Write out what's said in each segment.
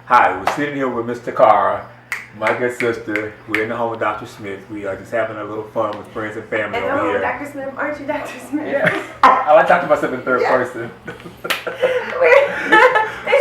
Hi, we're sitting here with Miss Tacorra, my good sister. We're in the home of Dr. Smith. We are just having a little fun with friends and family And the over home here. of Dr. Smith, aren't you Dr. Smith? Yes. I like to talk to myself in third person.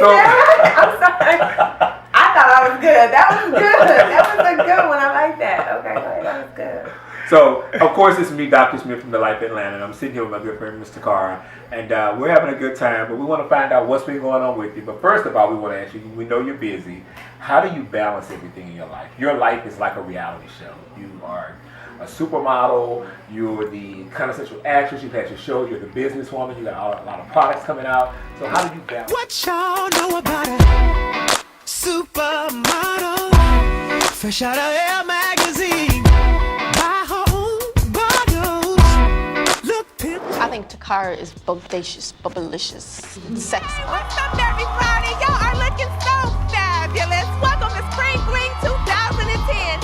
So, I'm sorry. I thought I was good. That was good. That was a good one. I like that. Okay, go ahead. That was good. So, of course, it's me, Dr. Smith from the Life Atlanta, and I'm sitting here with my good friend, Miss Tacorra, and we're having a good time, but we want to find out what's been going on with you. But first of all, we want to ask you, we know you're busy. How do you balance everything in your life? Your life is like a reality show. You are a supermodel, you're the quintessential actress, you've had your show, you're the businesswoman, you got a lot of products coming out. So how do you balance? What y'all know about a supermodel? Fresh out of Elle magazine. I think Tacorra is bodacious, bubblicious, sexy. What's up, everybody? Y'all are looking so fabulous. Welcome to Spring Fling 2010.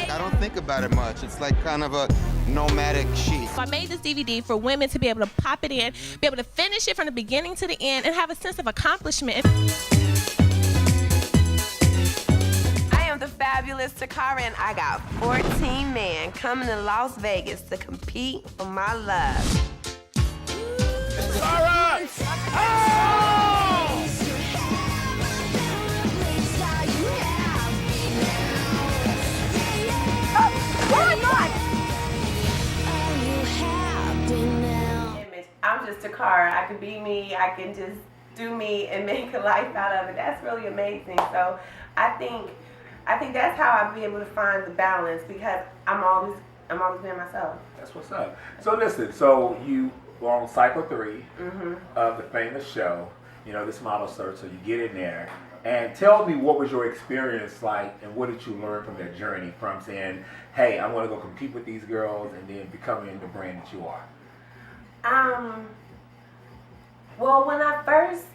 I don't think about it much. It's like kind of a nomadic chic. I made this DVD for women to be able to pop it in, be able to finish it from the beginning to the end, and have a sense of accomplishment. The Fabulous Toccara, and I got 14 men coming to Las Vegas to compete for my love. All right! Oh! I'm just Tacorra. I can be me. I can just do me and make a life out of it. That's really amazing. So I think that's how I'll be able to find the balance, because I'm always being myself. That's what's up. So listen, so you were on cycle 3 of the famous show, you know, this model search, so you get in there. And tell me, what was your experience like, and what did you learn from that journey, from saying, hey, I want to go compete with these girls, and then becoming the brand that you are? Well, when I first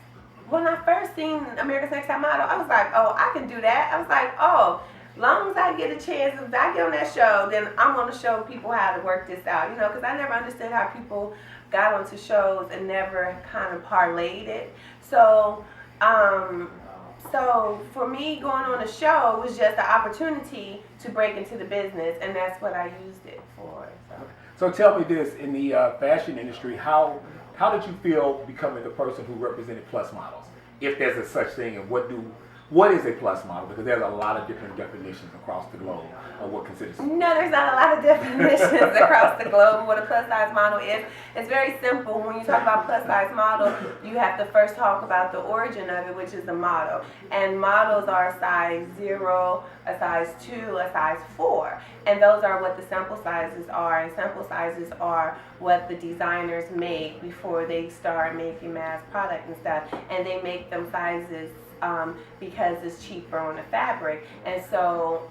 seen America's Next Top Model, I was like, oh, I can do that. I was like, oh, long as I get a chance, if I get on that show, then I'm going to show people how to work this out, you know, because I never understood how people got onto shows and never kind of parlayed it. So for me, going on a show was just an opportunity to break into the business, and that's what I used it for. So tell me this, in the fashion industry, how did you feel becoming the person who represented plus models? If there's a such thing, and what is a plus model? Because there's a lot of different definitions across the globe of what considers. No, there's not a lot of definitions across the globe of what a plus size model is. It's very simple. When you talk about plus size model, you have to first talk about the origin of it, which is the model. And models are a size 0, a size 2, a size 4. And those are what the sample sizes are. And sample sizes are what the designers make before they start making mass product and stuff. And they make them sizes because it's cheaper on the fabric, and so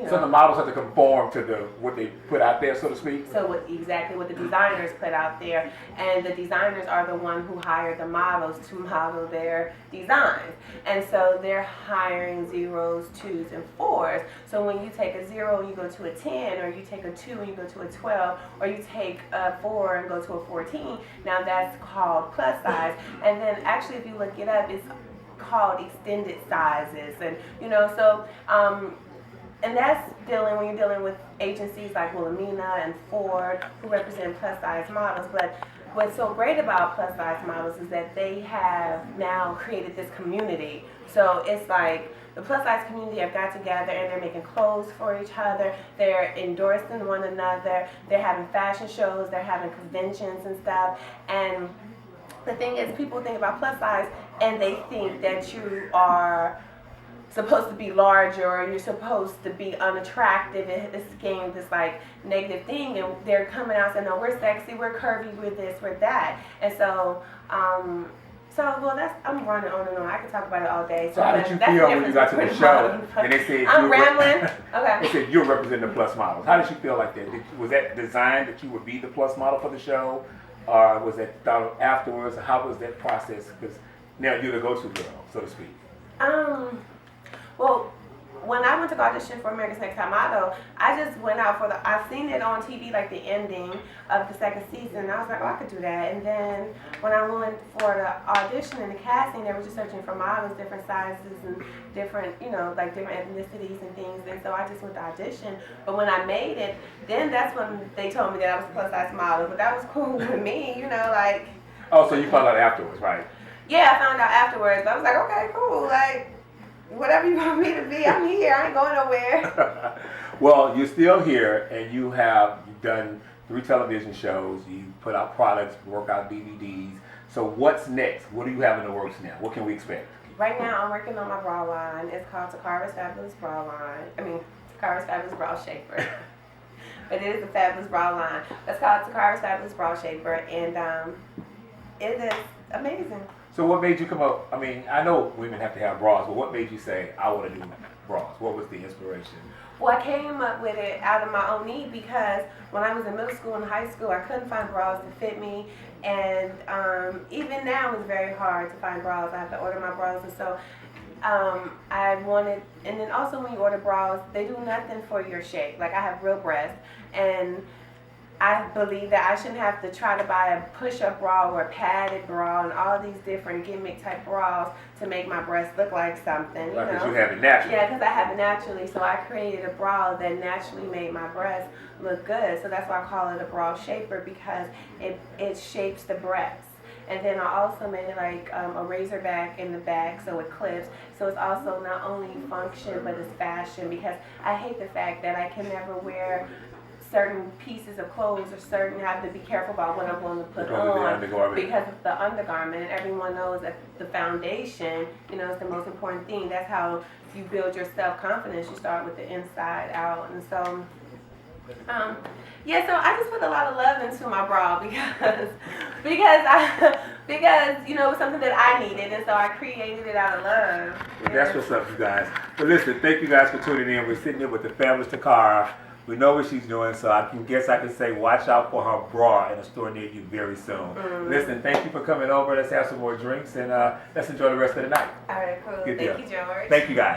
So the models have to conform to what they put out there, so to speak. So exactly what the designers put out there, and the designers are the one who hire the models to model their designs, and so they're hiring 0s, 2s, and 4s. So when you take a 0 and you go to a 10, or you take a 2 and you go to a 12, or you take a 4 and go to a 14, now that's called plus size. And then actually, if you look it up, it's called extended sizes, and and that's when you're dealing with agencies like Wilhelmina and Ford, who represent plus size models. But what's so great about plus size models is that they have now created this community. So it's like the plus size community have got together, and they're making clothes for each other. They're endorsing one another. They're having fashion shows. They're having conventions and stuff. And the thing is, people think about plus size, and they think that you are supposed to be larger, or you're supposed to be unattractive, and it's getting this like negative thing, and they're coming out saying, no, we're sexy, we're curvy, we're this, we're that. And so I'm running on and on. I could talk about it all day. So how did you feel when you got to the show and they said I'm rambling? Okay. They said you're representing the plus models. How did you feel like that? Was that designed that you would be the plus model for the show, or was that thought of afterwards? How was that process? Because now you're the go-to girl, so to speak. Well, when I went to audition for America's Next Top Model, I just went out for I seen it on TV, like the ending of the second season, and I was like, oh, I could do that. And then when I went for the audition and the casting, they were just searching for models, different sizes and different, you know, like different ethnicities and things. And so I just went to audition. But when I made it, then that's when they told me that I was a plus size model. But that was cool with me, you know, like. Oh, so you found out afterwards, right? Yeah, I found out afterwards. But I was like, okay, cool, like. Whatever you want me to be, I'm here. I ain't going nowhere. Well, you're still here, and you've done 3 television shows. You put out products, workout DVDs. So what's next? What do you have in the works now? What can we expect? Right now, I'm working on my bra line. It's called Tacorra's Fabulous Bra Line. Tacorra's Fabulous Bra Shaper. But it is a fabulous bra line. It's called Tacorra's Fabulous Bra Shaper, and it is amazing. So what made you come up? I mean, I know women have to have bras, but what made you say, I want to do bras? What was the inspiration? Well, I came up with it out of my own need because when I was in middle school and high school, I couldn't find bras to fit me. And even now, it's very hard to find bras. I have to order my bras. And so I wanted, and then also when you order bras, they do nothing for your shape. Like I have real breasts, and I believe that I shouldn't have to try to buy a push-up bra or a padded bra and all these different gimmick type bras to make my breasts look like something. Right, because you have it naturally. Yeah, because I have it naturally. So I created a bra that naturally made my breasts look good. So that's why I call it a bra shaper, because it shapes the breasts. And then I also made it like a razor back in the back, so it clips. So it's also not only function, but it's fashion, because I hate the fact that I can never wear certain pieces of clothes or certain, have to be careful about what I'm going to put on because of the undergarment. And everyone knows that the foundation, you know, is the most important thing. That's how you build your self-confidence. You start with the inside out. And so, yeah, so I just put a lot of love into my bra because you know, it was something that I needed, and so I created it out of love. Well, that's what's up, you guys. But listen, thank you guys for tuning in. We're sitting here with the Fabulous Toccara. We know what she's doing, so I can say watch out for her bra in a store near you very soon. Mm-hmm. Listen, thank you for coming over. Let's have some more drinks, and let's enjoy the rest of the night. All right, cool. Good Thank deal. you, George. Thank you, guys.